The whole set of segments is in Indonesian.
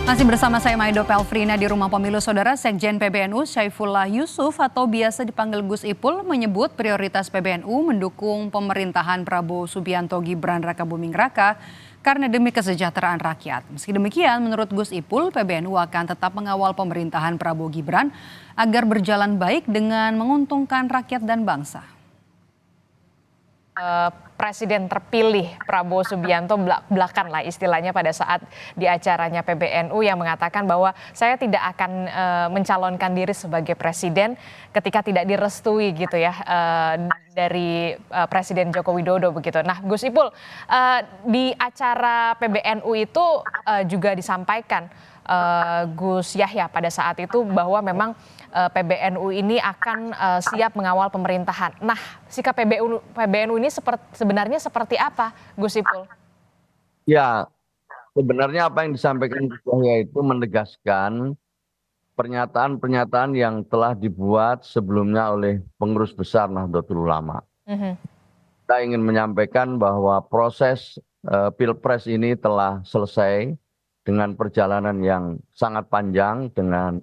Masih bersama saya Maido Pelfrina di Rumah Pemilu. Saudara, Sekjen PBNU Syaifullah Yusuf atau biasa dipanggil Gus Ipul menyebut prioritas PBNU mendukung pemerintahan Prabowo Subianto Gibran Rakabuming Raka karena demi kesejahteraan rakyat. Meski demikian, menurut Gus Ipul, PBNU akan tetap mengawal pemerintahan Prabowo Gibran agar berjalan baik dengan menguntungkan rakyat dan bangsa. Presiden terpilih Prabowo Subianto belakan lah istilahnya pada saat di acaranya PBNU yang mengatakan bahwa saya tidak akan mencalonkan diri sebagai presiden ketika tidak direstui gitu ya dari Presiden Joko Widodo begitu. Nah, Gus Ipul, di acara PBNU itu juga disampaikan Gus Yahya pada saat itu bahwa memang PBNU ini akan siap mengawal pemerintahan. Nah, sikap PBNU ini sebenarnya seperti apa, Gus Ipul? Ya, sebenarnya apa yang disampaikan Gus Yahya itu menegaskan pernyataan-pernyataan yang telah dibuat sebelumnya oleh pengurus besar Nahdlatul Ulama. Kita ingin menyampaikan bahwa proses Pilpres ini telah selesai dengan perjalanan yang sangat panjang dengan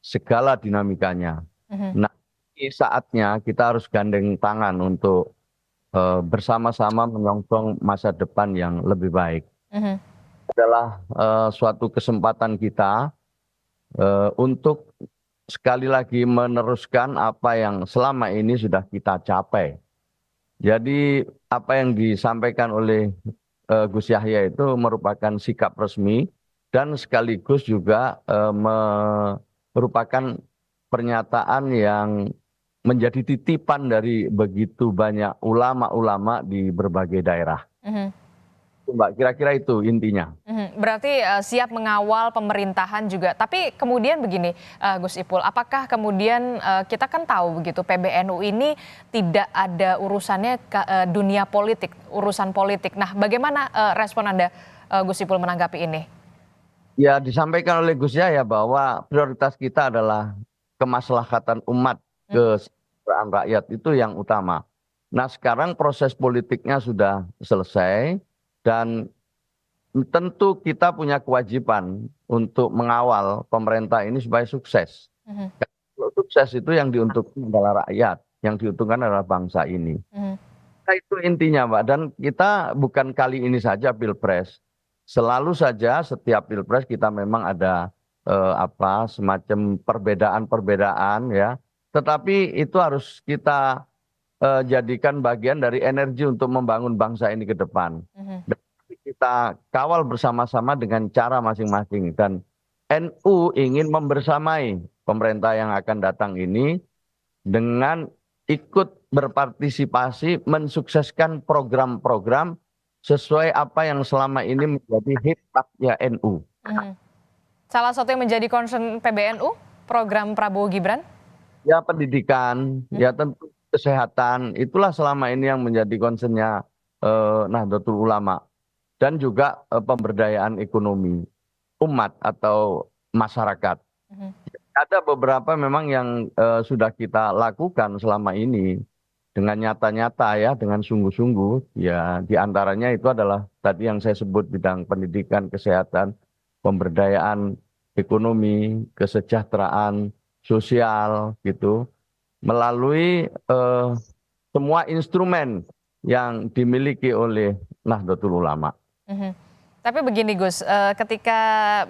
segala dinamikanya. Nah, ini saatnya kita harus gandeng tangan untuk bersama-sama menyongsong masa depan yang lebih baik. Adalah suatu kesempatan kita untuk sekali lagi meneruskan apa yang selama ini sudah kita capai. Jadi apa yang disampaikan oleh Gus Yahya itu merupakan sikap resmi dan sekaligus juga merupakan pernyataan yang menjadi titipan dari begitu banyak ulama-ulama di berbagai daerah. Mbak, kira-kira itu intinya. Berarti siap mengawal pemerintahan juga. Tapi kemudian begini, Gus Ipul, apakah kemudian kita kan tahu begitu PBNU ini tidak ada urusannya ke dunia politik, urusan politik. Nah, bagaimana respon Anda, Gus Ipul, menanggapi ini? Ya, disampaikan oleh Gus Yahya bahwa prioritas kita adalah kemaslahatan umat, kesejahteraan rakyat itu yang utama. Nah, sekarang proses politiknya sudah selesai dan tentu kita punya kewajiban untuk mengawal pemerintah ini supaya sukses. Kalau sukses itu yang diuntungkan adalah rakyat, yang diuntungkan adalah bangsa ini. Nah, itu intinya, Mbak. Dan kita bukan kali ini saja Pilpres. Selalu saja setiap Pilpres kita memang ada semacam perbedaan-perbedaan ya. Tetapi itu harus kita jadikan bagian dari energi untuk membangun bangsa ini ke depan. Dan kita kawal bersama-sama dengan cara masing-masing. Dan NU ingin membersamai pemerintah yang akan datang ini dengan ikut berpartisipasi mensukseskan program-program sesuai apa yang selama ini menjadi hikmatnya NU. Salah satu yang menjadi concern PBNU, program Prabowo Gibran? Ya, pendidikan, ya tentu kesehatan, itulah selama ini yang menjadi concernnya Nahdlatul Ulama. Dan juga pemberdayaan ekonomi umat atau masyarakat. Ada beberapa memang yang sudah kita lakukan selama ini dengan nyata-nyata ya, dengan sungguh-sungguh. Ya, diantaranya itu adalah tadi yang saya sebut bidang pendidikan, kesehatan, pemberdayaan ekonomi, kesejahteraan sosial gitu, melalui semua instrumen yang dimiliki oleh Nahdlatul Ulama. Tapi begini Gus, ketika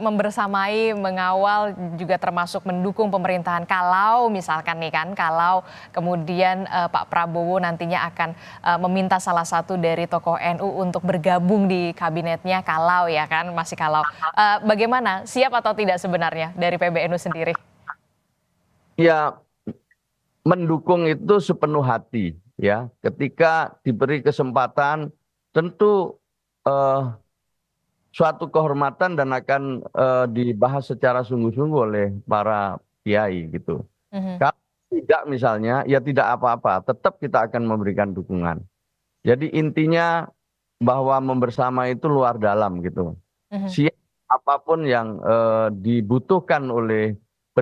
membersamai, mengawal juga termasuk mendukung pemerintahan, kalau misalkan nih kan, kalau kemudian Pak Prabowo nantinya akan meminta salah satu dari tokoh NU untuk bergabung di kabinetnya, kalau ya kan, masih kalau. Bagaimana, siap atau tidak sebenarnya dari PBNU sendiri? Ya, mendukung itu sepenuh hati ya. Ketika diberi kesempatan tentu suatu kehormatan dan akan dibahas secara sungguh-sungguh oleh para kiai gitu. Kalau tidak misalnya, ya tidak apa-apa, tetap kita akan memberikan dukungan. Jadi intinya bahwa membersama itu luar dalam gitu. Siap apapun yang dibutuhkan oleh